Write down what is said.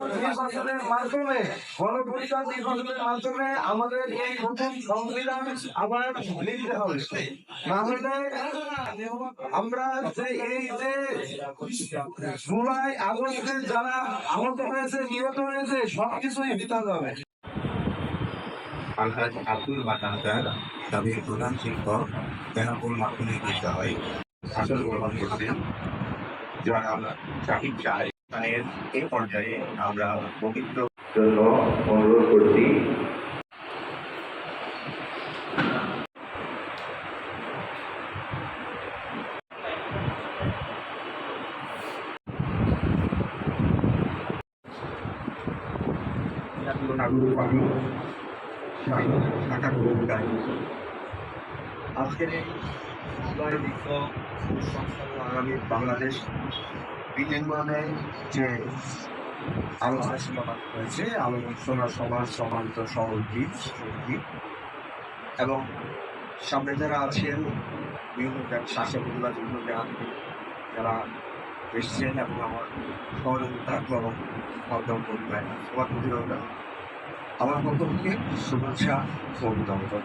নির্বাচনের মাধ্যমে গণপরিষদ নির্বাচনের মাধ্যমে আমাদের এই নতুন সংবিধান আবার লিখতে হবে। না হলে আমরা যে এই যে জুলাই আগস্টে যারা আহত হয়েছে নিহত হয়েছে সবকিছুই বৃথা যাবে। আলহাজ আব্দুল বাটান স্যার তাদের প্রধান শিক্ষক বেনাপুর মাধ্যমিক বিদ্যালয় আসল গ্রহণ করছেন যারা সাহিব সাহেবের এই পর্যায়ে আমরা পবিত্র জন্য অনুরোধ করছি। আজকের এই জুলাই বিপ্লব আগামী বাংলাদেশ বিনির্মাণে যে আলোচনা হয়েছে আলোচনা সমাজ সমান্ত সহযোগী এবং সামনে যারা আছেন বিভিন্ন শাসক বিভিন্ন যারা এসছেন এবং আমার সহযোগিতা এবং মাধ্যম করবেন সবার প্রতিরোধ আমার পক্ষ থেকে শুভেচ্ছা ও অভিনন্দন।